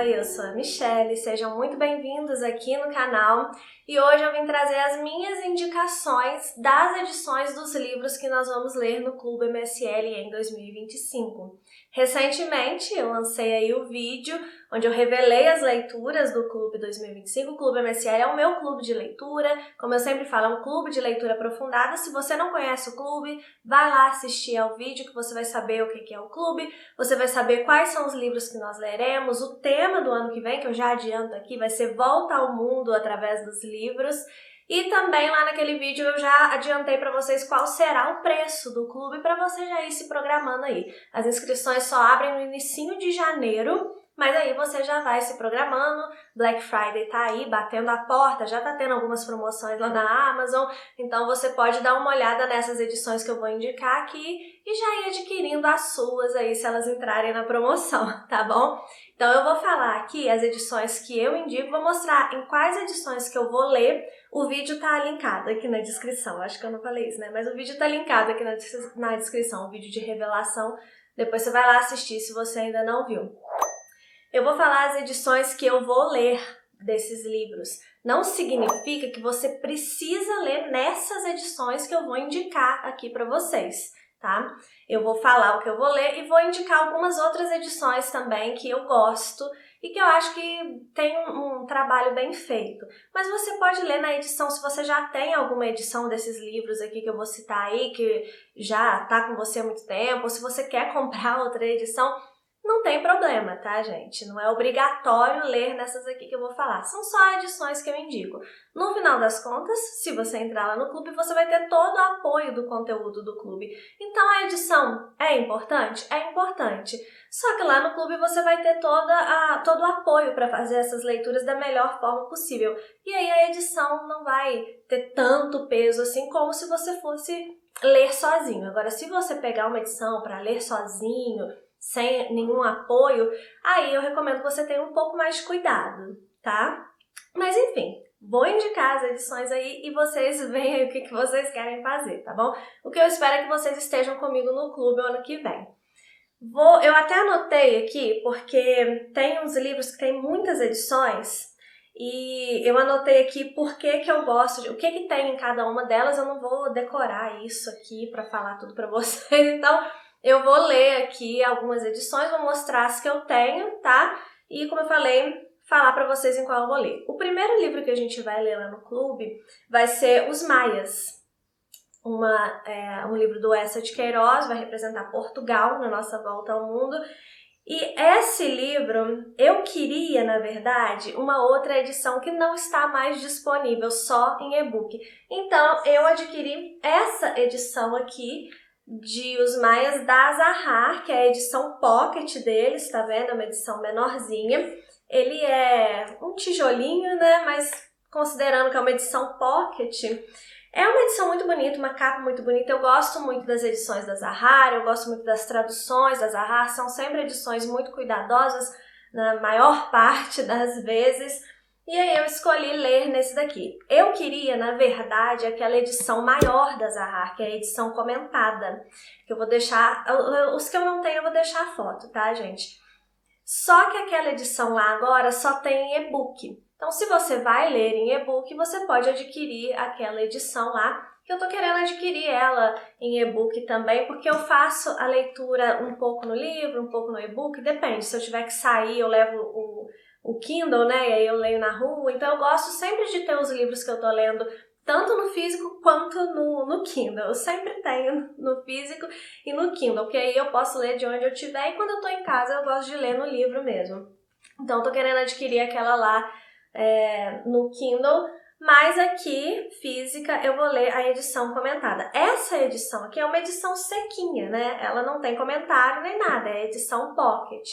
Oi, eu sou a Michelle, sejam muito bem-vindos aqui no canal e hoje eu vim trazer as minhas indicações das edições dos livros que nós vamos ler no Clube MSL em 2025. Recentemente eu lancei aí o vídeo onde eu revelei as leituras do Clube 2025. O Clube MSL é o meu clube de leitura, como eu sempre falo, é um clube de leitura aprofundada. Se você não conhece o clube, vai lá assistir ao vídeo que você vai saber o que é o clube, você vai saber quais são os livros que nós leremos, o tema do ano que vem, que eu já adianto aqui, vai ser Volta ao Mundo através dos livros. E também lá naquele vídeo eu já adiantei para vocês qual será o preço do clube para você já ir se programando aí. As inscrições só abrem no inicinho de janeiro, mas aí você já vai se programando. Black Friday tá aí batendo a porta, já tá tendo algumas promoções lá na Amazon, então você pode dar uma olhada nessas edições que eu vou indicar aqui e já ir adquirindo as suas aí se elas entrarem na promoção, tá bom? Então eu vou falar aqui as edições que eu indico, vou mostrar em quais edições que eu vou ler. O vídeo tá linkado aqui na descrição, acho que eu não falei isso, né? Mas o vídeo tá linkado aqui na descrição, o vídeo de revelação. Depois você vai lá assistir se você ainda não viu. Eu vou falar as edições que eu vou ler desses livros. Não significa que você precisa ler nessas edições que eu vou indicar aqui para vocês, tá? Eu vou falar o que eu vou ler e vou indicar algumas outras edições também que eu gosto e que eu acho que tem um trabalho bem feito. Mas você pode ler na edição, se você já tem alguma edição desses livros aqui que eu vou citar aí, que já tá com você há muito tempo, ou se você quer comprar outra edição, não tem problema, tá, gente? Não é obrigatório ler nessas aqui que eu vou falar. São só edições que eu indico. No final das contas, se você entrar lá no clube, você vai ter todo o apoio do conteúdo do clube. Então, a edição é importante? É importante. Só que lá no clube você vai ter todo o apoio para fazer essas leituras da melhor forma possível. E aí a edição não vai ter tanto peso assim como se você fosse ler sozinho. Agora, se você pegar uma edição para ler sozinho, sem nenhum apoio, aí eu recomendo que você tenha um pouco mais de cuidado, tá? Mas enfim, vou indicar as edições aí e vocês veem aí o que vocês querem fazer, tá bom? O que eu espero é que vocês estejam comigo no clube o ano que vem. Eu até anotei aqui, porque tem uns livros que tem muitas edições, e eu anotei aqui por que eu gosto, o que tem em cada uma delas. Eu não vou decorar isso aqui para falar tudo para vocês, então eu vou ler aqui algumas edições, vou mostrar as que eu tenho, tá? E como eu falei, falar para vocês em qual eu vou ler. O primeiro livro que a gente vai ler lá no clube vai ser Os Maias, um livro do Eça de Queiroz, vai representar Portugal na nossa volta ao mundo. E esse livro, eu queria, na verdade, uma outra edição que não está mais disponível, só em e-book. Então, eu adquiri essa edição aqui, de Os Maias, da Zahar, que é a edição pocket deles, tá vendo? É uma edição menorzinha. Ele é um tijolinho, né? Mas considerando que é uma edição pocket, é uma edição muito bonita, uma capa muito bonita. Eu gosto muito das edições da Zahar, eu gosto muito das traduções da Zahar, são sempre edições muito cuidadosas, na maior parte das vezes. E aí eu escolhi ler nesse daqui. Eu queria, na verdade, aquela edição maior da Zahar, que é a edição comentada, que eu vou deixar, os que eu não tenho eu vou deixar a foto, tá, gente? Só que aquela edição lá agora só tem e-book. Então, se você vai ler em e-book, você pode adquirir aquela edição lá, que eu tô querendo adquirir ela em e-book também, porque eu faço a leitura um pouco no livro, um pouco no e-book, depende. Se eu tiver que sair, eu levo o Kindle, né, e aí eu leio na rua. Então eu gosto sempre de ter os livros que eu tô lendo, tanto no físico quanto no Kindle. Eu sempre tenho no físico e no Kindle, porque aí eu posso ler de onde eu estiver, e quando eu tô em casa eu gosto de ler no livro mesmo. Então eu tô querendo adquirir aquela lá no Kindle, mas aqui, física, eu vou ler a edição comentada. Essa edição aqui é uma edição sequinha, né? Ela não tem comentário nem nada, é edição pocket.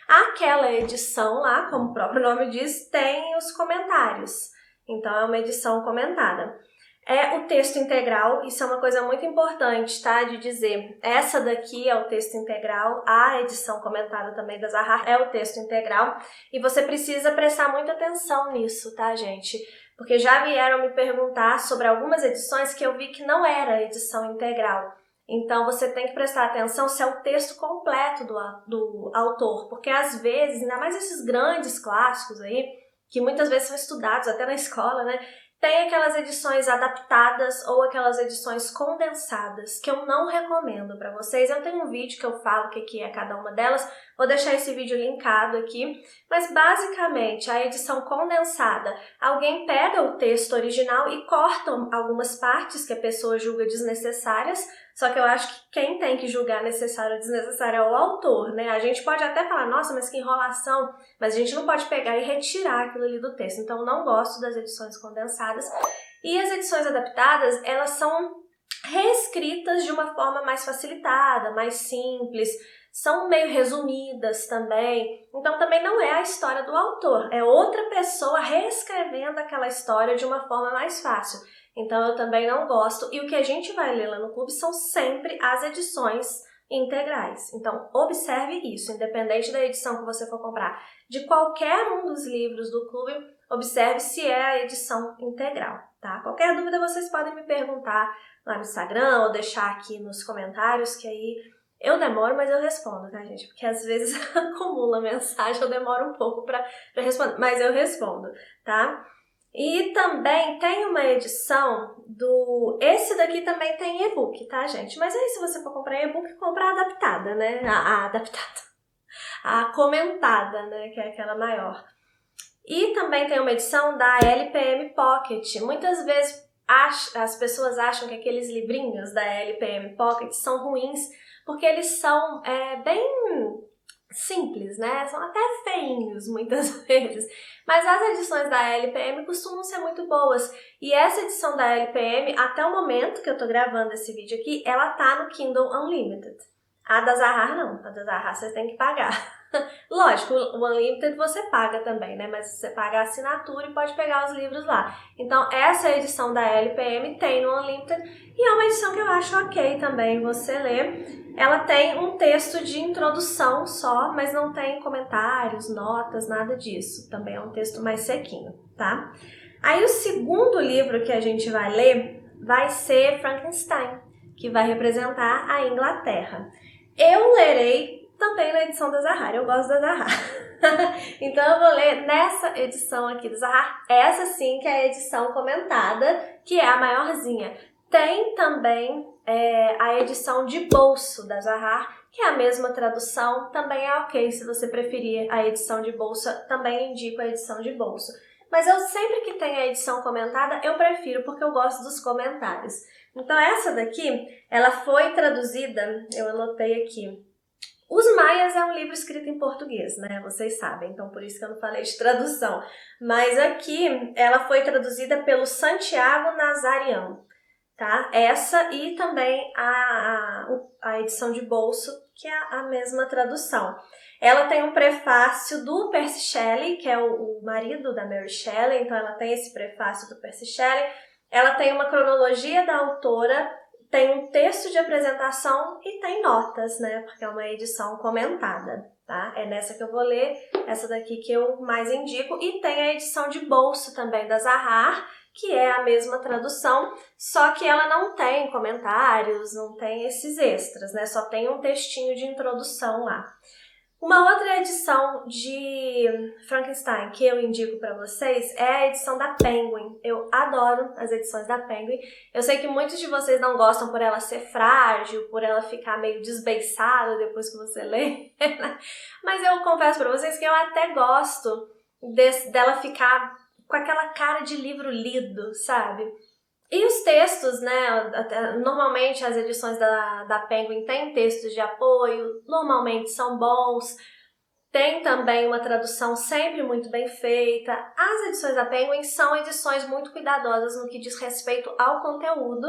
Aquela edição lá, como o próprio nome diz, tem os comentários. Então, é uma edição comentada. É o texto integral, isso é uma coisa muito importante, tá? De dizer, essa daqui é o texto integral, a edição comentada também da Zahar é o texto integral, e você precisa prestar muita atenção nisso, tá, gente? Porque já vieram me perguntar sobre algumas edições que eu vi que não era edição integral. Então você tem que prestar atenção se é o texto completo do autor, porque às vezes, ainda mais esses grandes clássicos aí, que muitas vezes são estudados até na escola, né? Tem aquelas edições adaptadas ou aquelas edições condensadas, que eu não recomendo para vocês. Eu tenho um vídeo que eu falo o que é cada uma delas, vou deixar esse vídeo linkado aqui. Mas basicamente, a edição condensada, alguém pega o texto original e corta algumas partes que a pessoa julga desnecessárias, só que eu acho que quem tem que julgar necessário ou desnecessário é o autor, né? A gente pode até falar, nossa, mas que enrolação, mas a gente não pode pegar e retirar aquilo ali do texto. Então, eu não gosto das edições condensadas. E as edições adaptadas, elas são reescritas de uma forma mais facilitada, mais simples, são meio resumidas também. Então, também não é a história do autor, é outra pessoa reescrevendo aquela história de uma forma mais fácil. Então, eu também não gosto. E o que a gente vai ler lá no clube são sempre as edições integrais. Então, observe isso, independente da edição que você for comprar. De qualquer um dos livros do clube, observe se é a edição integral, tá? Qualquer dúvida vocês podem me perguntar lá no Instagram ou deixar aqui nos comentários, que aí eu demoro, mas eu respondo, tá, gente? Porque às vezes acumula mensagem, eu demoro um pouco pra responder, mas eu respondo, tá? E também tem uma edição do... Esse daqui também tem e-book, tá, gente? Mas aí, se você for comprar e-book, compra a adaptada, né? A adaptada. A comentada, né? Que é aquela maior. E também tem uma edição da LPM Pocket. Muitas vezes as pessoas acham que aqueles livrinhos da LPM Pocket são ruins, porque eles são bem simples, né? São até feinhos muitas vezes. Mas as edições da LPM costumam ser muito boas. E essa edição da LPM, até o momento que eu tô gravando esse vídeo aqui, ela tá no Kindle Unlimited. A da Zahar não. A da Zahar você tem que pagar. Lógico, o Unlimited você paga também, né? Mas você paga a assinatura e pode pegar os livros lá. Então, essa edição da LPM tem no Unlimited e é uma edição que eu acho ok também você ler. Ela tem um texto de introdução só, mas não tem comentários, notas, nada disso. Também é um texto mais sequinho, tá? Aí o segundo livro que a gente vai ler vai ser Frankenstein, que vai representar a Inglaterra. Eu lerei também na edição da Zahar, eu gosto da Zahar. Então eu vou ler nessa edição aqui da Zahar, essa sim que é a edição comentada, que é a maiorzinha. Tem também a edição de bolso da Zahar, que é a mesma tradução, também é ok se você preferir a edição de bolso, também indico a edição de bolso. Mas eu sempre que tenho a edição comentada, eu prefiro porque eu gosto dos comentários. Então essa daqui, ela foi traduzida, eu anotei aqui. Os Maias é um livro escrito em português, né? Vocês sabem, então por isso que eu não falei de tradução. Mas aqui ela foi traduzida pelo Santiago Nazarian, tá? Essa e também a edição de bolso, que é a mesma tradução. Ela tem um prefácio do Percy Shelley, que é o marido da Mary Shelley, então ela tem esse prefácio do Percy Shelley. Ela tem uma cronologia da autora, tem um texto de apresentação e tem notas, né? Porque é uma edição comentada, tá? É nessa que eu vou ler, essa daqui que eu mais indico. E tem a edição de bolso também da Zahar, que é a mesma tradução, só que ela não tem comentários, não tem esses extras, né? Só tem um textinho de introdução lá. Uma outra edição de Frankenstein que eu indico para vocês é a edição da Penguin. Eu adoro as edições da Penguin. Eu sei que muitos de vocês não gostam por ela ser frágil, por ela ficar meio desbeiçada depois que você lê, mas eu confesso para vocês que eu até gosto dela ficar com aquela cara de livro lido, sabe? E os textos, né, normalmente as edições da Penguin têm textos de apoio, normalmente são bons, tem também uma tradução sempre muito bem feita. As edições da Penguin são edições muito cuidadosas no que diz respeito ao conteúdo,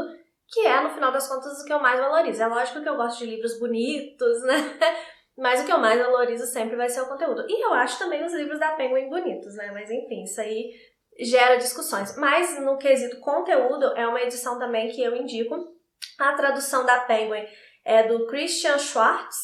que é, no final das contas, o que eu mais valorizo. É lógico que eu gosto de livros bonitos, né, mas o que eu mais valorizo sempre vai ser o conteúdo. E eu acho também os livros da Penguin bonitos, né, mas enfim, isso aí gera discussões, mas no quesito conteúdo é uma edição também que eu indico. A tradução da Penguin é do Christian Schwartz.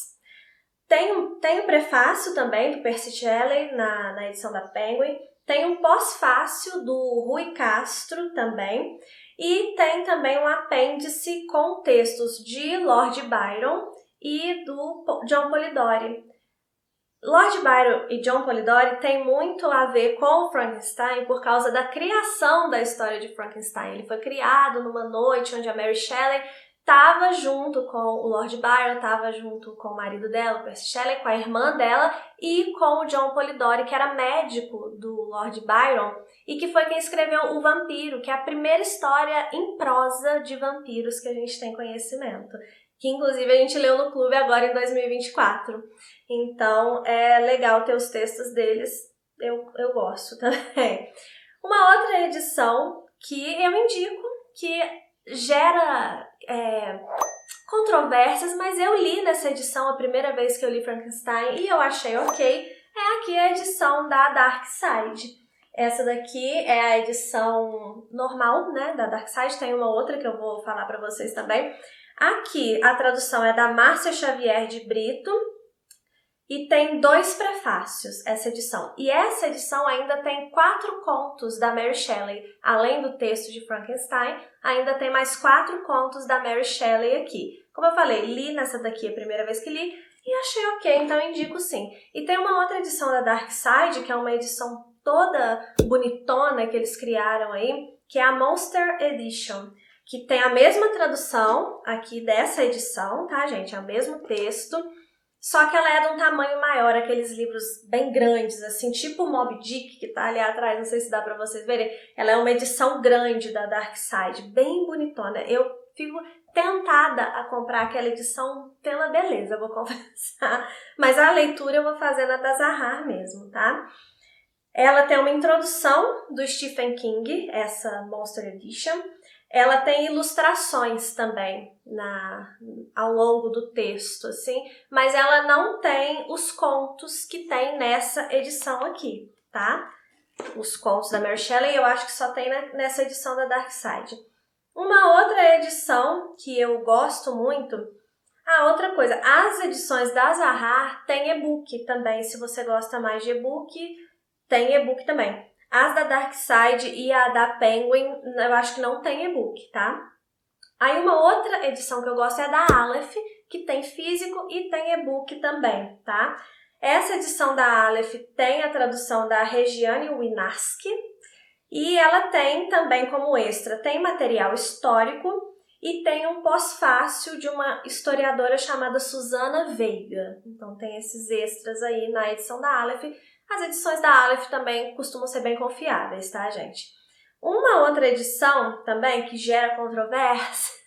Tem um prefácio também do Percy Shelley na edição da Penguin. Tem um pós-fácio do Rui Castro também. E tem também um apêndice com textos de Lord Byron e do John Polidori. Lord Byron e John Polidori têm muito a ver com o Frankenstein por causa da criação da história de Frankenstein. Ele foi criado numa noite onde a Mary Shelley estava junto com o Lord Byron, estava junto com o marido dela, o Percy Shelley, com a irmã dela e com o John Polidori, que era médico do Lord Byron e que foi quem escreveu O Vampiro, que é a primeira história em prosa de vampiros que a gente tem conhecimento, que inclusive a gente leu no clube agora em 2024. Então é legal ter os textos deles, eu gosto também. Uma outra edição que eu indico, que gera controvérsias, mas eu li nessa edição a primeira vez que eu li Frankenstein e eu achei ok, é aqui a edição da Dark Side. Essa daqui é a edição normal, né, da Dark Side, tem uma outra que eu vou falar para vocês também. Aqui a tradução é da Márcia Xavier de Brito e tem 2 prefácios essa edição. E essa edição ainda tem 4 contos da Mary Shelley. Além do texto de Frankenstein, ainda tem mais 4 contos da Mary Shelley aqui. Como eu falei, li nessa daqui a primeira vez que li e achei ok, então eu indico sim. E tem uma outra edição da Dark Side, que é uma edição toda bonitona que eles criaram aí, que é a Monster Edition, que tem a mesma tradução aqui dessa edição, tá, gente? É o mesmo texto, só que ela é de um tamanho maior, aqueles livros bem grandes, assim, tipo o Moby Dick, que tá ali atrás, não sei se dá pra vocês verem. Ela é uma edição grande da Dark Side, bem bonitona. Eu fico tentada a comprar aquela edição pela beleza, vou confessar. Mas a leitura eu vou fazer na da Zahar mesmo, tá? Ela tem uma introdução do Stephen King, essa Monster Edition. Ela tem ilustrações também ao longo do texto, assim, mas ela não tem os contos que tem nessa edição aqui, tá? Os contos da Mary Shelley eu acho que só tem nessa edição da Dark Side. Uma outra edição que eu gosto muito... outra coisa, as edições da Zahar tem e-book também, se você gosta mais de e-book, tem e-book também. As da Dark Side e a da Penguin, eu acho que não tem e-book, tá? Aí uma outra edição que eu gosto é a da Aleph, que tem físico e tem e-book também, tá? Essa edição da Aleph tem a tradução da Regiane Winarski e ela tem também como extra, tem material histórico e tem um pós-fácil de uma historiadora chamada Susana Veiga. Então tem esses extras aí na edição da Aleph. As edições da Aleph também costumam ser bem confiáveis, tá, gente? Uma outra edição também que gera controvérsias,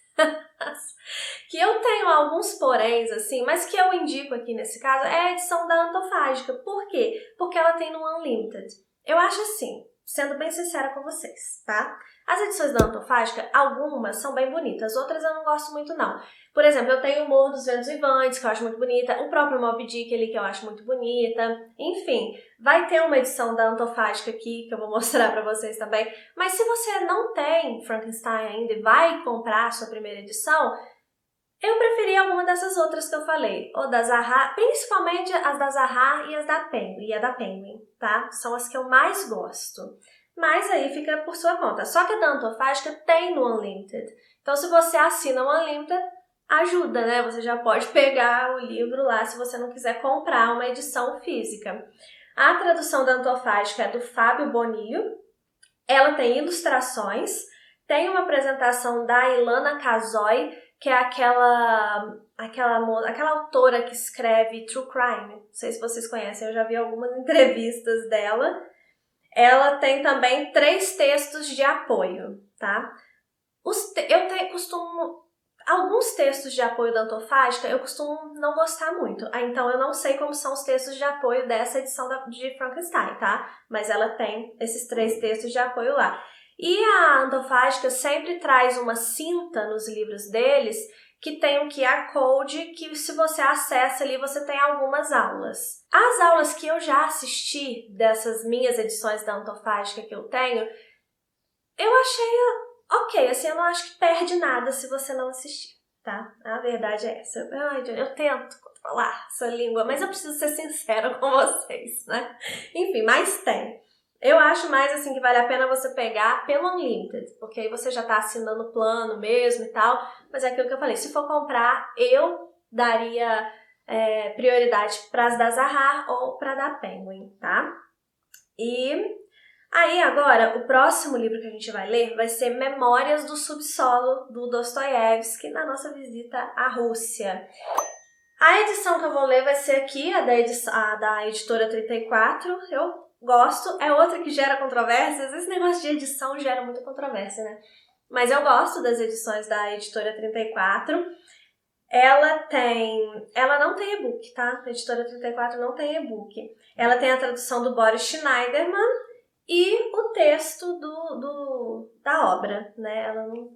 que eu tenho alguns poréns, assim, mas que eu indico aqui nesse caso, é a edição da Antofágica. Por quê? Porque ela tem no Unlimited. Eu acho assim, sendo bem sincera com vocês, tá? As edições da Antofágica, algumas são bem bonitas, outras eu não gosto muito não. Por exemplo, eu tenho o Morro dos Ventos Vivantes, que eu acho muito bonita, o próprio Moby Dick ali, que eu acho muito bonita. Enfim, vai ter uma edição da Antofágica aqui, que eu vou mostrar pra vocês também. Mas se você não tem Frankenstein ainda e vai comprar a sua primeira edição, eu preferi alguma dessas outras que eu falei, ou da Zahar, principalmente as da Zahar e as da Penguin, e a da Penguin, tá? São as que eu mais gosto. Mas aí fica por sua conta. Só que a da Antofágica tem no Unlimited. Então, se você assina o Unlimited, ajuda, né? Você já pode pegar o livro lá se você não quiser comprar uma edição física. A tradução da Antofágica é do Fábio Bonillo. Ela tem ilustrações. Tem uma apresentação da Ilana Casoy, que é aquela autora que escreve True Crime. Não sei se vocês conhecem, eu já vi algumas entrevistas dela. Ela tem também 3 textos de apoio, tá? Alguns textos de apoio da Antofágica eu costumo não gostar muito. Então eu não sei como são os textos de apoio dessa edição de Frankenstein, tá? Mas ela tem esses 3 textos de apoio lá. E a Antofágica sempre traz uma cinta nos livros deles que tem um QR Code que se você acessa ali você tem algumas aulas. As aulas que eu já assisti dessas minhas edições da Antofágica que eu tenho, eu achei ok, assim, eu não acho que perde nada se você não assistir, tá? A verdade é essa. Eu tento controlar essa língua, mas eu preciso ser sincera com vocês, né? Enfim, mas tem. Eu acho mais assim que vale a pena você pegar pelo Unlimited, porque aí você já tá assinando o plano mesmo e tal, mas é aquilo que eu falei, se for comprar, eu daria prioridade para as da Zahar ou para da Penguin, tá? E aí agora, o próximo livro que a gente vai ler vai ser Memórias do Subsolo, do Dostoiévski, na nossa visita à Rússia. A edição que eu vou ler vai ser aqui, a da editora 34, eu gosto, é outra que gera controvérsias, esse negócio de edição gera muita controvérsia, né? Mas eu gosto das edições da editora 34, ela não tem e-book, tá? A editora 34 não tem e-book. Ela tem a tradução do Boris Schneiderman e o texto da obra, né?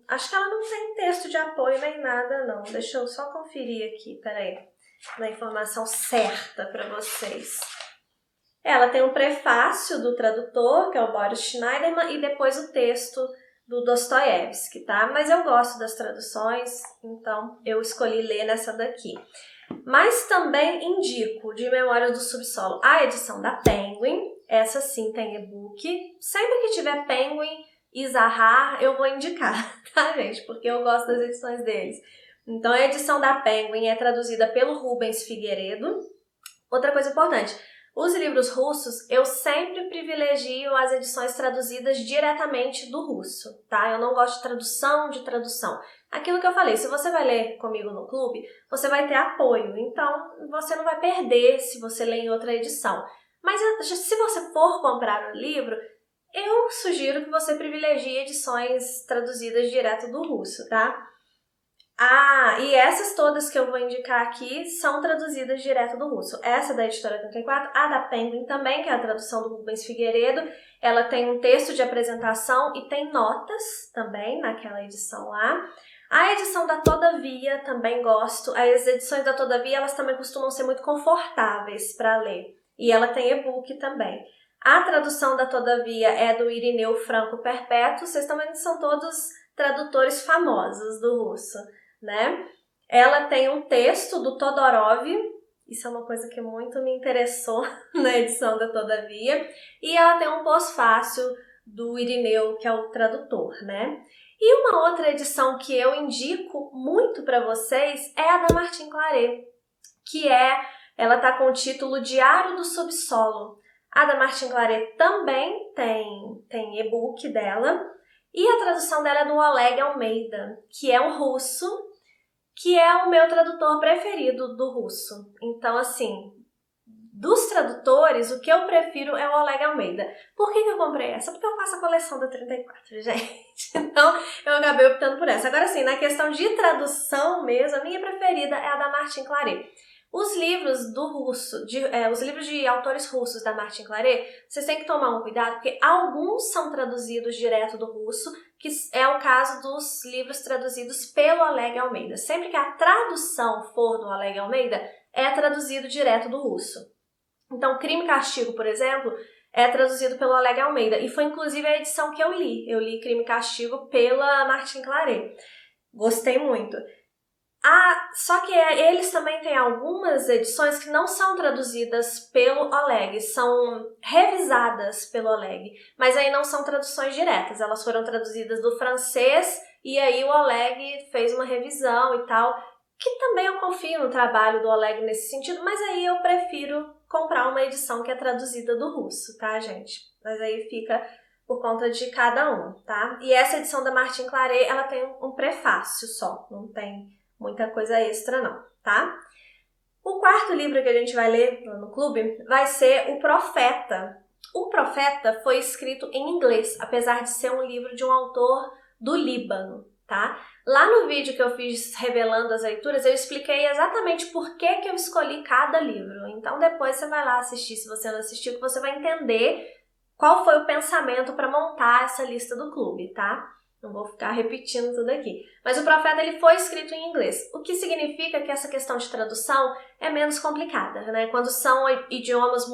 Acho que ela não tem texto de apoio nem nada, não. Deixa eu só conferir aqui, peraí, na informação certa para vocês. Ela tem um prefácio do tradutor, que é o Boris Schneiderman, e depois o texto do Dostoiévski, tá? Mas eu gosto das traduções, então eu escolhi ler nessa daqui. Mas também indico, de Memórias do Subsolo, a edição da Penguin. Essa sim tem e-book. Sempre que tiver Penguin e Zahar, eu vou indicar, tá, gente? Porque eu gosto das edições deles. Então, a edição da Penguin é traduzida pelo Rubens Figueiredo. Outra coisa importante, os livros russos, eu sempre privilegio as edições traduzidas diretamente do russo, tá? Eu não gosto de tradução. Aquilo que eu falei, se você vai ler comigo no clube, você vai ter apoio, então você não vai perder se você ler em outra edição. Mas se você for comprar o livro, eu sugiro que você privilegie edições traduzidas direto do russo, tá? E essas todas que eu vou indicar aqui são traduzidas direto do russo. Essa da editora 34, a da Penguin também, que é a tradução do Rubens Figueiredo, ela tem um texto de apresentação e tem notas também naquela edição lá. A edição da Todavia também gosto. As edições da Todavia, elas também costumam ser muito confortáveis para ler. E ela tem e-book também. A tradução da Todavia é do Irineu Franco Perpétuo. Vocês também são todos tradutores famosos do russo, né? Ela tem um texto do Todorov, isso é uma coisa que muito me interessou na edição da Todavia, e ela tem um pós-fácil do Irineu, que é o tradutor, né? E uma outra edição que eu indico muito para vocês é a da Martin Claret, que ela tá com o título Diário do Subsolo. A da Martin Claret também tem e-book dela, e a tradução dela é do Oleg Almeida, que é um russo, que é o meu tradutor preferido do russo. Então, assim, dos tradutores, o que eu prefiro é o Oleg Almeida. Por que eu comprei essa? Porque eu faço a coleção da 34, gente. Então, eu acabei optando por essa. Agora, sim, na questão de tradução mesmo, a minha preferida é a da Martin Claret. Os livros do russo, os livros de autores russos da Martin Claret, vocês têm que tomar um cuidado, porque alguns são traduzidos direto do russo, que é o caso dos livros traduzidos pelo Oleg Almeida. Sempre que a tradução for do Oleg Almeida, é traduzido direto do russo. Então, Crime e Castigo, por exemplo, é traduzido pelo Oleg Almeida, e foi inclusive a edição que eu li. Eu li Crime e Castigo pela Martin Claret. Gostei muito. Só que eles também têm algumas edições que não são traduzidas pelo Oleg, são revisadas pelo Oleg, mas aí não são traduções diretas, elas foram traduzidas do francês e aí o Oleg fez uma revisão e tal, que também eu confio no trabalho do Oleg nesse sentido, mas aí eu prefiro comprar uma edição que é traduzida do russo, tá, gente? Mas aí fica por conta de cada um, tá? E essa edição da Martin Claret, ela tem um prefácio só, não tem muita coisa extra não, tá? O quarto livro que a gente vai ler no clube vai ser O Profeta. O Profeta foi escrito em inglês, apesar de ser um livro de um autor do Líbano, tá? Lá no vídeo que eu fiz revelando as leituras, eu expliquei exatamente por que eu escolhi cada livro. Então depois você vai lá assistir, se você não assistiu, que você vai entender qual foi o pensamento para montar essa lista do clube, tá? Não vou ficar repetindo tudo aqui. Mas o Profeta, ele foi escrito em inglês, o que significa que essa questão de tradução é menos complicada, né? Quando são idiomas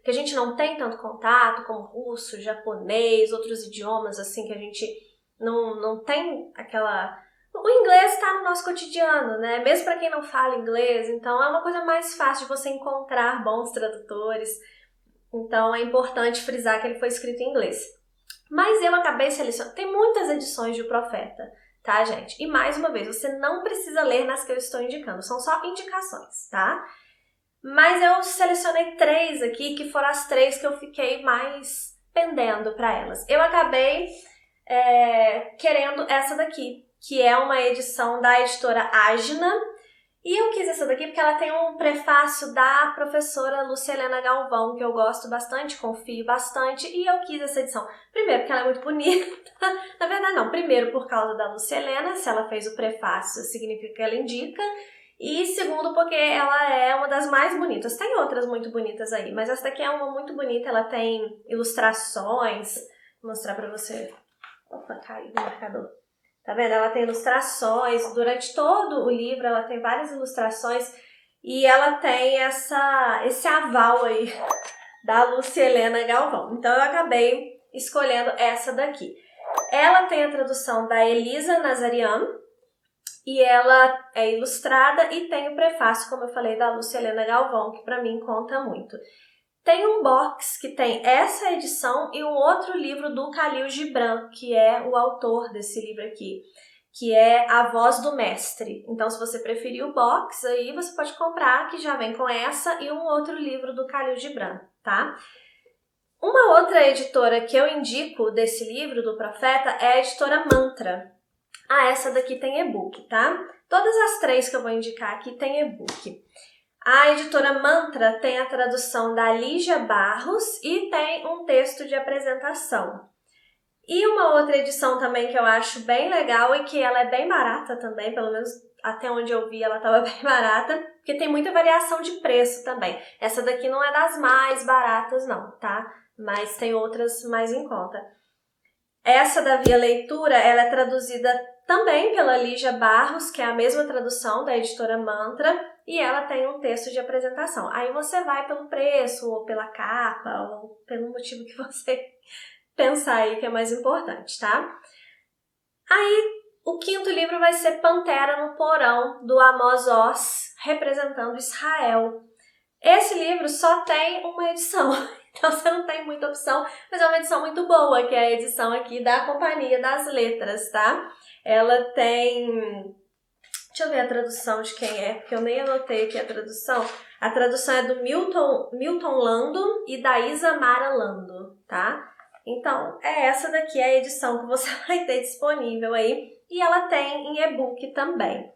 que a gente não tem tanto contato, como russo, japonês, outros idiomas assim que a gente não tem aquela... O inglês está no nosso cotidiano, né? Mesmo para quem não fala inglês, então é uma coisa mais fácil de você encontrar bons tradutores. Então é importante frisar que ele foi escrito em inglês. Mas eu acabei selecionando, tem muitas edições de O Profeta, tá, gente? E mais uma vez, você não precisa ler nas que eu estou indicando, são só indicações, tá? Mas eu selecionei 3 aqui, que foram as 3 que eu fiquei mais pendendo para elas. Eu acabei querendo essa daqui, que é uma edição da editora Agna. E eu quis essa daqui porque ela tem um prefácio da professora Lúcia Helena Galvão, que eu gosto bastante, confio bastante, e eu quis essa edição. Primeiro, porque ela é muito bonita. Na verdade, não. Primeiro, por causa da Lúcia Helena, se ela fez o prefácio, significa que ela indica. E segundo, porque ela é uma das mais bonitas. Tem outras muito bonitas aí, mas essa daqui é uma muito bonita. Ela tem ilustrações. Vou mostrar pra você. Opa, caiu o marcador. Tá vendo? Ela tem ilustrações, durante todo o livro ela tem várias ilustrações e ela tem esse aval aí da Lúcia Helena Galvão. Então eu acabei escolhendo essa daqui. Ela tem a tradução da Elisa Nazarian e ela é ilustrada e tem o prefácio, como eu falei, da Lúcia Helena Galvão, que pra mim conta muito. Tem um box que tem essa edição e um outro livro do Khalil Gibran, que é o autor desse livro aqui, que é A Voz do Mestre. Então, se você preferir o box, aí você pode comprar, que já vem com essa e um outro livro do Khalil Gibran, tá? Uma outra editora que eu indico desse livro do Profeta é a editora Mantra. Ah, essa daqui tem e-book, tá? Todas as 3 que eu vou indicar aqui tem e-book. A editora Mantra tem a tradução da Lígia Barros e tem um texto de apresentação. E uma outra edição também que eu acho bem legal e que ela é bem barata também, pelo menos até onde eu vi ela estava bem barata, porque tem muita variação de preço também. Essa daqui não é das mais baratas não, tá? Mas tem outras mais em conta. Essa da Via Leitura, ela é traduzida também pela Lígia Barros, que é a mesma tradução da editora Mantra, e ela tem um texto de apresentação. Aí você vai pelo preço, ou pela capa, ou pelo motivo que você pensar aí que é mais importante, tá? Aí, o 5º livro vai ser Pantera no Porão, do Amos Oz, representando Israel. Esse livro só tem uma edição, então você não tem muita opção, mas é uma edição muito boa, que é a edição aqui da Companhia das Letras, tá? Ela tem... Deixa eu ver a tradução de quem é, porque eu nem anotei aqui a tradução. A tradução é do Milton Lando e da Isamara Lando, tá? Então, é essa daqui a edição que você vai ter disponível aí. E ela tem em e-book também.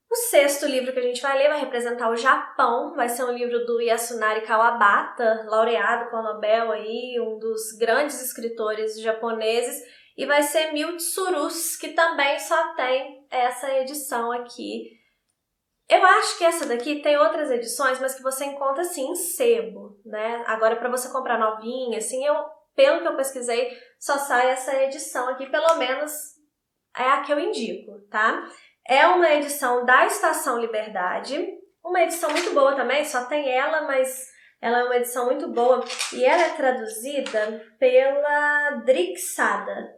O 6º livro que a gente vai ler vai representar o Japão. Vai ser um livro do Yasunari Kawabata, laureado com o Nobel aí, um dos grandes escritores japoneses. E vai ser Mil Tsurus, que também só tem essa edição aqui. Eu acho que essa daqui tem outras edições, mas que você encontra assim em sebo, né? Agora, para você comprar novinha, assim, pelo que eu pesquisei, só sai essa edição aqui, pelo menos é a que eu indico, tá? É uma edição da Estação Liberdade, uma edição muito boa também, só tem ela, mas ela é uma edição muito boa e ela é traduzida pela Drixada.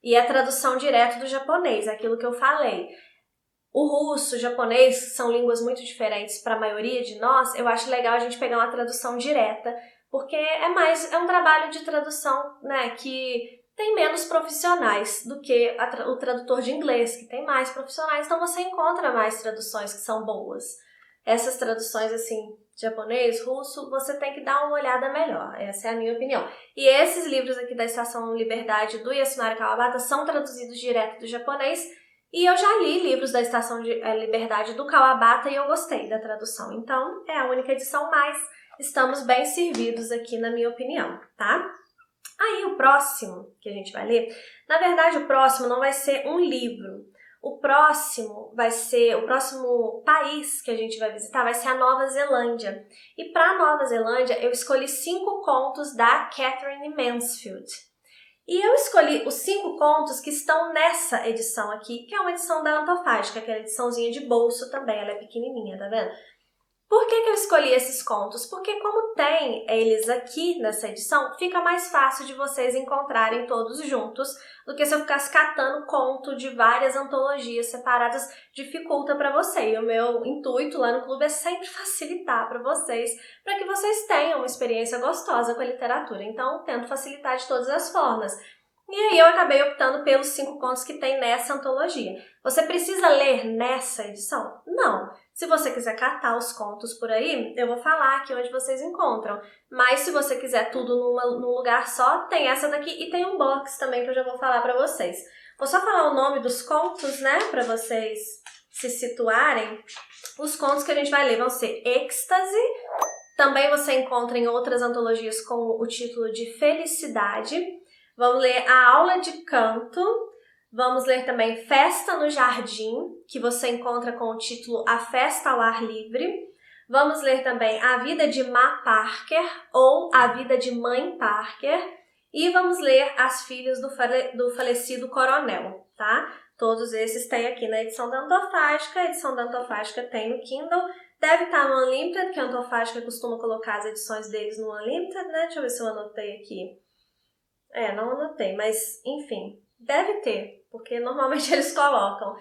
E é tradução direto do japonês, aquilo que eu falei. O russo, o japonês são línguas muito diferentes para a maioria de nós. Eu acho legal a gente pegar uma tradução direta, porque é um trabalho de tradução, né, que tem menos profissionais do que o tradutor de inglês, que tem mais profissionais. Então você encontra mais traduções que são boas. Essas traduções assim, japonês, russo, você tem que dar uma olhada melhor. Essa é a minha opinião. E esses livros aqui da Estação Liberdade do Yasunari Kawabata são traduzidos direto do japonês. E eu já li livros da Estação Liberdade do Kawabata e eu gostei da tradução. Então, é a única edição, mas estamos bem servidos aqui, na minha opinião, tá? Aí, o próximo que a gente vai ler, na verdade, o próximo não vai ser um livro. O próximo país que a gente vai visitar vai ser a Nova Zelândia. E para a Nova Zelândia, eu escolhi 5 contos da Catherine Mansfield. E eu escolhi os 5 contos que estão nessa edição aqui, que é uma edição da Antofágica, aquela ediçãozinha de bolso também, ela é pequenininha, tá vendo? Por que eu escolhi esses contos? Porque como tem eles aqui nessa edição, fica mais fácil de vocês encontrarem todos juntos do que se eu ficasse catando conto de várias antologias separadas, dificulta para você. E o meu intuito lá no clube é sempre facilitar para que vocês tenham uma experiência gostosa com a literatura. Então, tento facilitar de todas as formas. E aí eu acabei optando pelos 5 contos que tem nessa antologia. Você precisa ler nessa edição? Não. Se você quiser catar os contos por aí, eu vou falar aqui onde vocês encontram. Mas se você quiser tudo num lugar só, tem essa daqui e tem um box também que eu já vou falar para vocês. Vou só falar o nome dos contos, né, para vocês se situarem. Os contos que a gente vai ler vão ser Êxtase. Também você encontra em outras antologias com o título de Felicidade. Vamos ler A Aula de Canto. Vamos ler também Festa no Jardim, que você encontra com o título A Festa ao Ar Livre. Vamos ler também A Vida de Ma Parker ou A Vida de Mãe Parker. E vamos ler As Filhas do Falecido Coronel, tá? Todos esses tem aqui na edição da Antofágica. A edição da Antofágica tem no Kindle. Deve estar no Unlimited, que a Antofágica costuma colocar as edições deles no Unlimited, né? Deixa eu ver se eu anotei aqui. Não anotei, mas enfim, deve ter, porque normalmente eles colocam.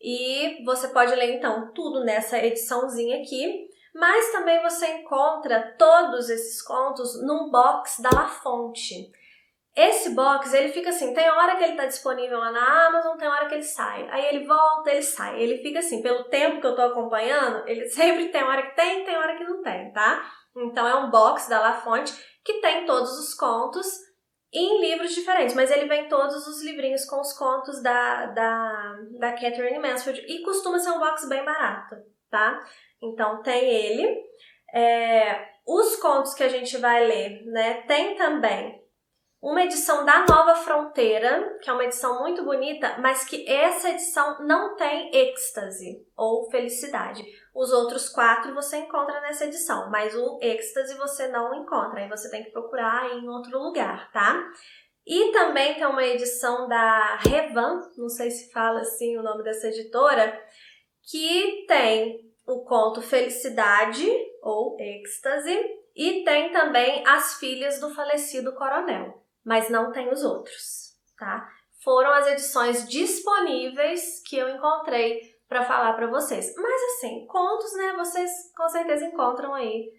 E você pode ler, então, tudo nessa ediçãozinha aqui, mas também você encontra todos esses contos num box da La Fonte. Esse box, ele fica assim, tem hora que ele está disponível lá na Amazon, tem hora que ele sai. Aí ele volta, ele sai. Ele fica assim, pelo tempo que eu tô acompanhando, ele sempre tem hora que tem hora que não tem, tá? Então é um box da La Fonte que tem todos os contos em livros diferentes, mas ele vem todos os livrinhos com os contos da Katherine Mansfield e costuma ser um box bem barato, tá? Então tem ele. Os contos que a gente vai ler, né? Tem também uma edição da Nova Fronteira, que é uma edição muito bonita, mas que essa edição não tem êxtase ou felicidade. Os outros 4 você encontra nessa edição, mas o êxtase você não encontra, aí você tem que procurar em outro lugar, tá? E também tem uma edição da Revan, não sei se fala assim o nome dessa editora, que tem o conto Felicidade ou Êxtase e tem também As Filhas do Falecido Coronel, mas não tem os outros, tá? Foram as edições disponíveis que eu encontrei para falar para vocês. Mas assim, contos, né, vocês com certeza encontram aí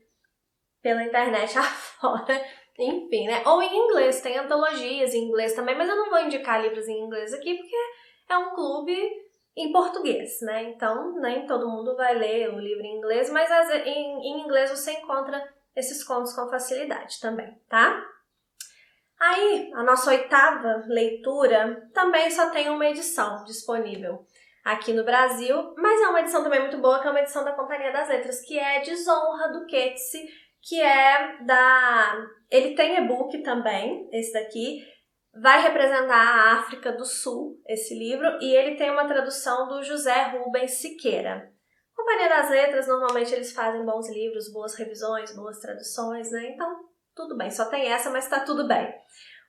pela internet afora, enfim, né? Ou em inglês, tem antologias em inglês também, mas eu não vou indicar livros em inglês aqui porque é um clube em português, né? Então, nem todo mundo vai ler o livro em inglês, mas em inglês você encontra esses contos com facilidade também, tá? Aí, a nossa 8ª leitura também só tem uma edição disponível aqui no Brasil, mas é uma edição também muito boa, que é uma edição da Companhia das Letras, que é Desonra, do Coetzee, que é Ele tem e-book também, esse daqui, vai representar a África do Sul, esse livro, e ele tem uma tradução do José Rubens Siqueira. Companhia das Letras, normalmente eles fazem bons livros, boas revisões, boas traduções, né? Então, tudo bem, só tem essa, mas tá tudo bem.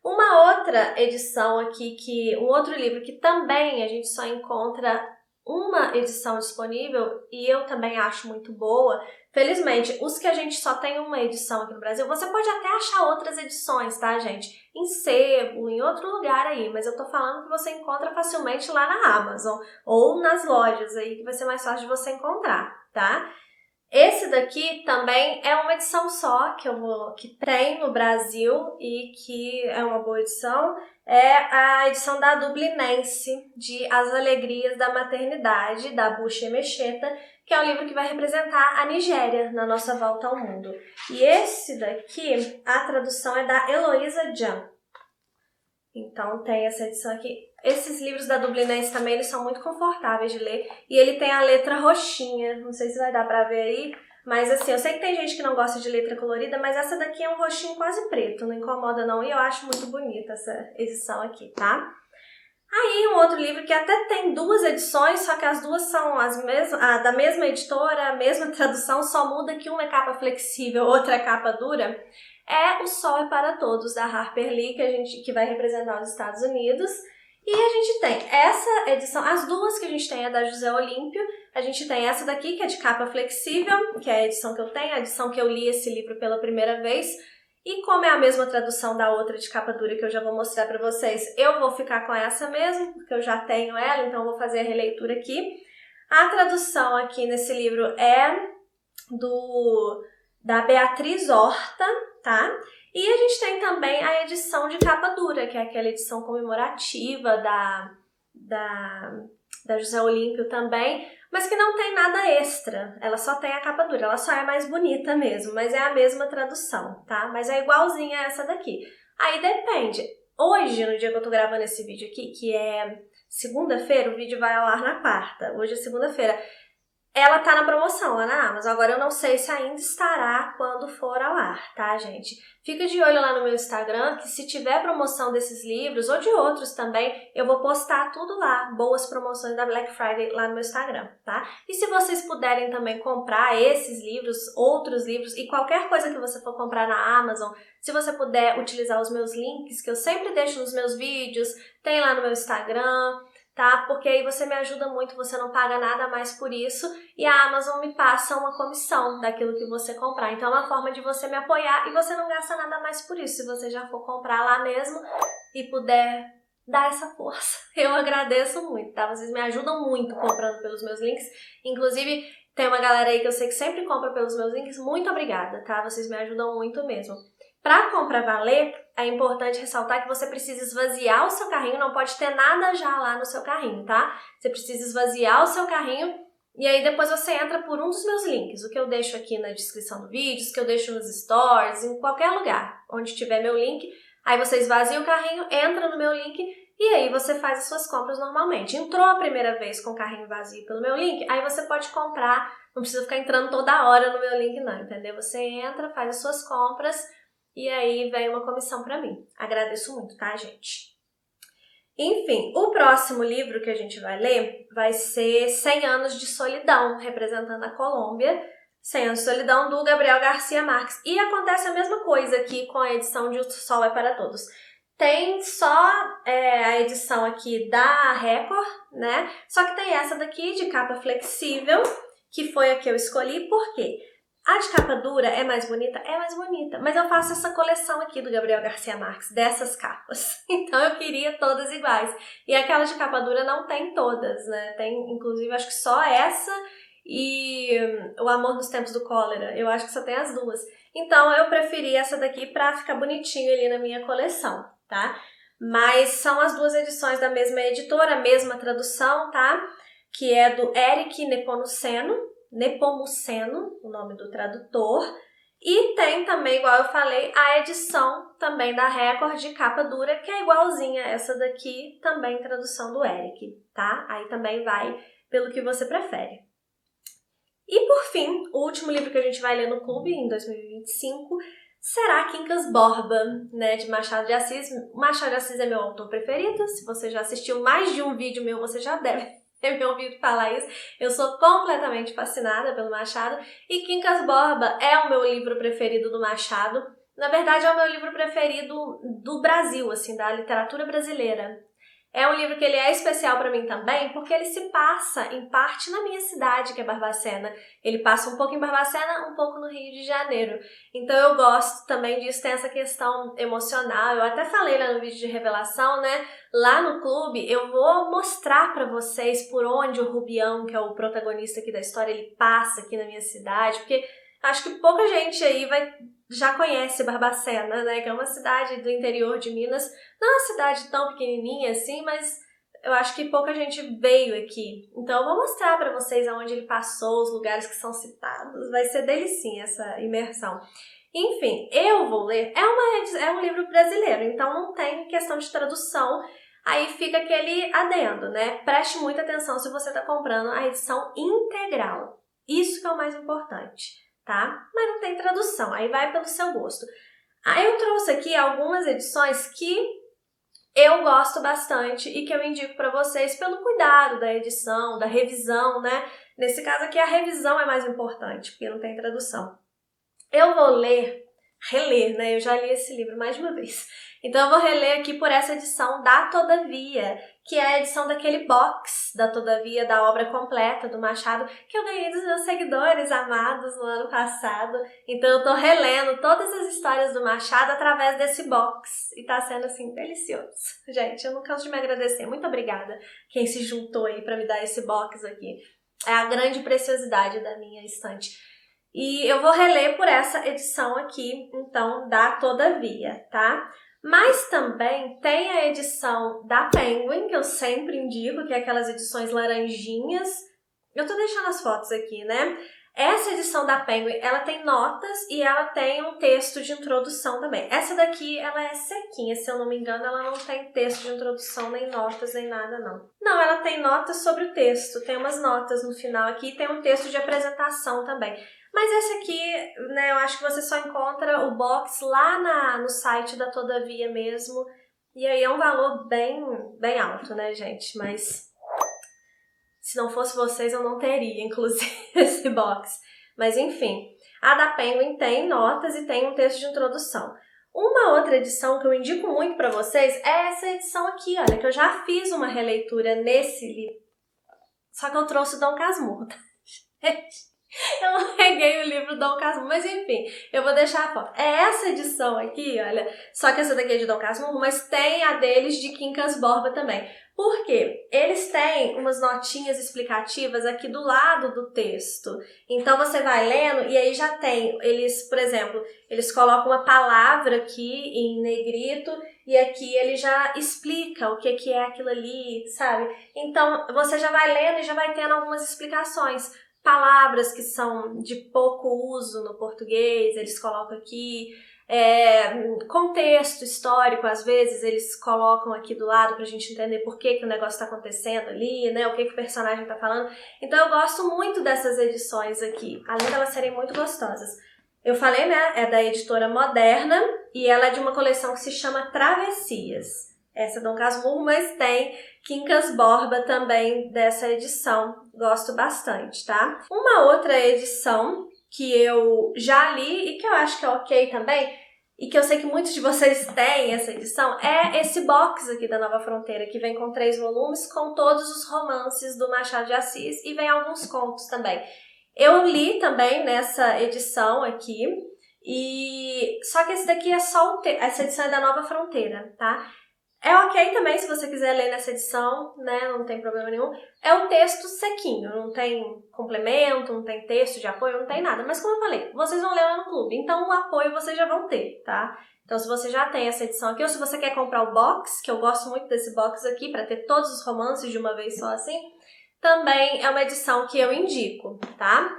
Uma outra edição aqui, um outro livro que também a gente só encontra uma edição disponível e eu também acho muito boa. Felizmente, os que a gente só tem uma edição aqui no Brasil, você pode até achar outras edições, tá, gente? Em sebo, em outro lugar aí, mas eu tô falando que você encontra facilmente lá na Amazon ou nas lojas aí, que vai ser mais fácil de você encontrar, tá? Esse daqui também é uma edição só que tem no Brasil e que é uma boa edição. É a edição da Dublinense, de As Alegrias da Maternidade, da Buche Emecheta, que é um livro que vai representar a Nigéria na nossa volta ao mundo. E esse daqui, a tradução é da Heloísa Jan. Então tem essa edição aqui. Esses livros da Dublinense também, eles são muito confortáveis de ler. E ele tem a letra roxinha, não sei se vai dar pra ver aí. Mas assim, eu sei que tem gente que não gosta de letra colorida, mas essa daqui é um roxinho quase preto, não incomoda não. E eu acho muito bonita essa edição aqui, tá? Aí um outro livro que até tem 2 edições, só que as duas são da mesma editora, a mesma tradução, só muda que uma é capa flexível, outra é capa dura. É O Sol é para Todos, da Harper Lee, que vai representar os Estados Unidos. E a gente tem essa edição, as duas que a gente tem é da José Olímpio. A gente tem essa daqui, que é de capa flexível, que é a edição que eu tenho, a edição que eu li esse livro pela primeira vez. E como é a mesma tradução da outra de capa dura que eu já vou mostrar pra vocês, eu vou ficar com essa mesmo, porque eu já tenho ela, então eu vou fazer a releitura aqui. A tradução aqui nesse livro é da Beatriz Horta, tá? E a gente tem também a edição de capa dura, que é aquela edição comemorativa da José Olímpio também, mas que não tem nada extra, ela só tem a capa dura, ela só é mais bonita mesmo, mas é a mesma tradução, tá? Mas é igualzinha a essa daqui. Aí depende. Hoje, no dia que eu tô gravando esse vídeo aqui, que é segunda-feira, o vídeo vai ao ar na quarta, hoje é segunda-feira, ela tá na promoção lá na Amazon, agora eu não sei se ainda estará quando for ao ar, tá, gente? Fica de olho lá no meu Instagram, que se tiver promoção desses livros, ou de outros também, eu vou postar tudo lá, boas promoções da Black Friday lá no meu Instagram, tá? E se vocês puderem também comprar esses livros, outros livros, e qualquer coisa que você for comprar na Amazon, se você puder utilizar os meus links, que eu sempre deixo nos meus vídeos, tem lá no meu Instagram, tá? Porque aí você me ajuda muito, você não paga nada mais por isso e a Amazon me passa uma comissão daquilo que você comprar. Então é uma forma de você me apoiar e você não gasta nada mais por isso, se você já for comprar lá mesmo e puder dar essa força. Eu agradeço muito, tá? Vocês me ajudam muito comprando pelos meus links. Inclusive, tem uma galera aí que eu sei que sempre compra pelos meus links. Muito obrigada, tá? Vocês me ajudam muito mesmo. Para a compra valer, é importante ressaltar que você precisa esvaziar o seu carrinho, não pode ter nada já lá no seu carrinho, tá? Você precisa esvaziar o seu carrinho e aí depois você entra por um dos meus links, o que eu deixo aqui na descrição do vídeo, o que eu deixo nos stories, em qualquer lugar onde tiver meu link. Aí você esvazia o carrinho, entra no meu link e aí você faz as suas compras normalmente. Entrou a primeira vez com o carrinho vazio pelo meu link, aí você pode comprar, não precisa ficar entrando toda hora no meu link não, entendeu? Você entra, faz as suas compras e aí vem uma comissão para mim. Agradeço muito, tá, gente? Enfim, o próximo livro que a gente vai ler vai ser 100 Anos de Solidão, representando a Colômbia. 100 Anos de Solidão, do Gabriel Garcia Marques. E acontece a mesma coisa aqui com a edição de O Sol é para Todos. Tem só a edição aqui da Record, né? Só que tem essa daqui de capa flexível, que foi a que eu escolhi, por quê? A de capa dura é mais bonita? É mais bonita, mas eu faço essa coleção aqui do Gabriel Garcia Marques, dessas capas. Então eu queria todas iguais. E aquela de capa dura não tem todas, né? Tem, inclusive, acho que só essa e O Amor nos Tempos do Cólera. Eu acho que só tem as duas. Então eu preferi essa daqui pra ficar bonitinho ali na minha coleção, tá? Mas são as duas edições da mesma editora, a mesma tradução, tá? Que é do Eric Nepomuceno, o nome do tradutor, e tem também, igual eu falei, a edição também da Record de capa dura, que é igualzinha a essa daqui, também tradução do Eric, tá? Aí também vai pelo que você prefere. E por fim, o último livro que a gente vai ler no clube em 2025 será Quincas Borba, né, de Machado de Assis. Machado de Assis é meu autor preferido, se você já assistiu mais de um vídeo meu, você já deve ter me ouvido falar isso. Eu sou completamente fascinada pelo Machado e Quincas Borba é o meu livro preferido do Machado. Na verdade, é o meu livro preferido do Brasil, assim, da literatura brasileira. É um livro que ele é especial para mim também, porque ele se passa, em parte, na minha cidade, que é Barbacena. Ele passa um pouco em Barbacena, um pouco no Rio de Janeiro. Então eu gosto também disso, tem essa questão emocional. Eu até falei lá no vídeo de revelação, né? Lá no clube, eu vou mostrar para vocês por onde o Rubião, que é o protagonista aqui da história, ele passa aqui na minha cidade, porque acho que pouca gente aí já conhece Barbacena, né? Que é uma cidade do interior de Minas. Não é uma cidade tão pequenininha assim, mas eu acho que pouca gente veio aqui. Então eu vou mostrar para vocês aonde ele passou, os lugares que são citados. Vai ser delicinha essa imersão. Enfim, eu vou ler. É um livro brasileiro, então não tem questão de tradução. Aí fica aquele adendo, né? Preste muita atenção se você está comprando a edição integral. Isso que é o mais importante, tá? Mas não tem tradução, aí vai pelo seu gosto. Aí eu trouxe aqui algumas edições que eu gosto bastante e que eu indico para vocês pelo cuidado da edição, da revisão, né? Nesse caso aqui a revisão é mais importante, porque não tem tradução. Eu vou reler, né? Eu já li esse livro mais de uma vez. Então eu vou reler aqui por essa edição da Todavia, que é a edição daquele box da Todavia, da obra completa do Machado, que eu ganhei dos meus seguidores amados no ano passado. Então eu tô relendo todas as histórias do Machado através desse box. E tá sendo, assim, delicioso. Gente, eu não canso de me agradecer. Muito obrigada quem se juntou aí pra me dar esse box aqui. É a grande preciosidade da minha estante. E eu vou reler por essa edição aqui, então, da Todavia, tá? Mas também tem a edição da Penguin, que eu sempre indico, que é aquelas edições laranjinhas. Eu tô deixando as fotos aqui, né? Essa edição da Penguin, ela tem notas e ela tem um texto de introdução também. Essa daqui, ela é sequinha, se eu não me engano, ela não tem texto de introdução, nem notas, nem nada, não. Não, ela tem notas sobre o texto, tem umas notas no final aqui e tem um texto de apresentação também. Mas esse aqui, né, eu acho que você só encontra o box lá no site da Todavia mesmo. E aí é um valor bem alto, né, gente? Mas se não fosse vocês, eu não teria, inclusive, esse box. Mas enfim, a da Penguin tem notas e tem um texto de introdução. Uma outra edição que eu indico muito pra vocês é essa edição aqui, olha, que eu já fiz uma releitura nesse livro. Só que eu trouxe o Dom Casmurro, tá? Eu não peguei o livro Dom Casmurro, mas enfim, eu vou deixar a foto. É essa edição aqui, olha, só que essa daqui é de Dom Casmurro, mas tem a deles de Quincas Borba também. Por quê? Eles têm umas notinhas explicativas aqui do lado do texto. Então você vai lendo e aí já tem, eles, por exemplo, eles colocam uma palavra aqui em negrito e aqui ele já explica o que é aquilo ali, sabe? Então você já vai lendo e já vai tendo algumas explicações. Palavras que são de pouco uso no português, eles colocam aqui. Contexto histórico, às vezes, eles colocam aqui do lado pra gente entender por que o negócio tá acontecendo ali, né? O que o personagem tá falando. Então eu gosto muito dessas edições aqui, além de elas serem muito gostosas. Eu falei, né? É da editora Moderna e ela é de uma coleção que se chama Travessias. Essa é Dom Casmurro, mas tem Quincas Borba também dessa edição. Gosto bastante, tá? Uma outra edição que eu já li e que eu acho que é ok também, e que eu sei que muitos de vocês têm essa edição, é esse box aqui da Nova Fronteira, que vem com 3 volumes, com todos os romances do Machado de Assis e vem alguns contos também. Eu li também nessa edição aqui, só que esse daqui é só essa edição é da Nova Fronteira, tá? É ok também se você quiser ler nessa edição, né? Não tem problema nenhum. É o texto sequinho, não tem complemento, não tem texto de apoio, não tem nada. Mas como eu falei, vocês vão ler lá no clube, então o apoio vocês já vão ter, tá? Então se você já tem essa edição aqui, ou se você quer comprar o box, que eu gosto muito desse box aqui, para ter todos os romances de uma vez só assim, também é uma edição que eu indico, tá?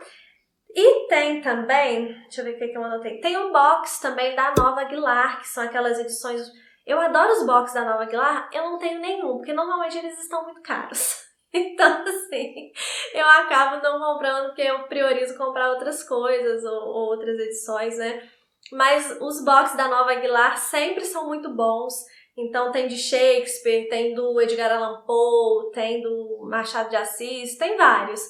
E tem também, deixa eu ver o que eu anotei, tem um box também da Nova Aguilar, que são aquelas edições... Eu adoro os boxes da Nova Aguilar, eu não tenho nenhum, porque normalmente eles estão muito caros. Então, assim, eu acabo não comprando porque eu priorizo comprar outras coisas ou outras edições, né? Mas os boxes da Nova Aguilar sempre são muito bons. Então tem de Shakespeare, tem do Edgar Allan Poe, tem do Machado de Assis, tem vários.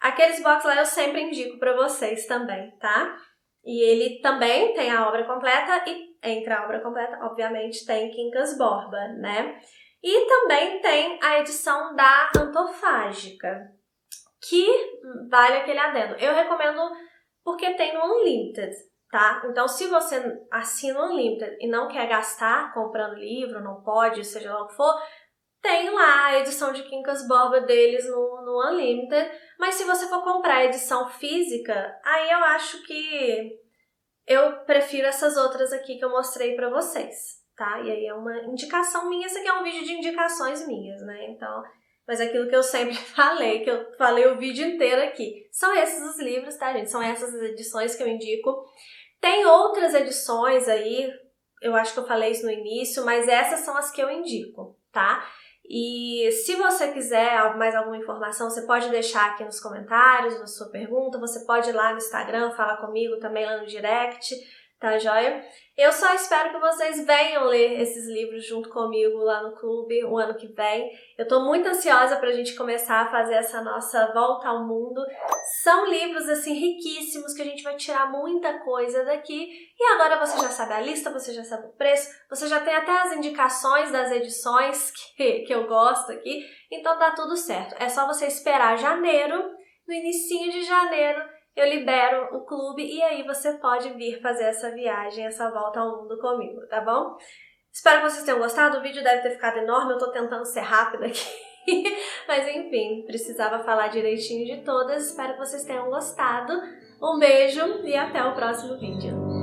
Aqueles boxes lá eu sempre indico pra vocês também, tá? E ele também tem a obra completa e entre a obra completa, obviamente, tem Quincas Borba, né? E também tem a edição da Antofágica, que vale aquele adendo. Eu recomendo porque tem no Unlimited, tá? Então, se você assina o Unlimited e não quer gastar comprando livro, não pode, seja lá o que for, tem lá a edição de Quincas Borba deles no Unlimited. Mas se você for comprar a edição física, aí eu acho que eu prefiro essas outras aqui que eu mostrei pra vocês, tá? E aí é uma indicação minha, esse aqui é um vídeo de indicações minhas, né? Então, mas aquilo que eu sempre falei, que eu falei o vídeo inteiro aqui. São esses os livros, tá, gente? São essas as edições que eu indico. Tem outras edições aí, eu acho que eu falei isso no início, mas essas são as que eu indico, tá? E se você quiser mais alguma informação, você pode deixar aqui nos comentários, na sua pergunta, você pode ir lá no Instagram, falar comigo também lá no direct, tá joia? Eu só espero que vocês venham ler esses livros junto comigo lá no clube o ano que vem. Eu tô muito ansiosa pra gente começar a fazer essa nossa volta ao mundo. São livros, assim, riquíssimos, que a gente vai tirar muita coisa daqui. E agora você já sabe a lista, você já sabe o preço, você já tem até as indicações das edições que eu gosto aqui. Então tá tudo certo. É só você esperar janeiro, no inicinho de janeiro, eu libero o clube e aí você pode vir fazer essa viagem, essa volta ao mundo comigo, tá bom? Espero que vocês tenham gostado, o vídeo deve ter ficado enorme, eu tô tentando ser rápida aqui, mas enfim, precisava falar direitinho de todas, espero que vocês tenham gostado. Um beijo e até o próximo vídeo.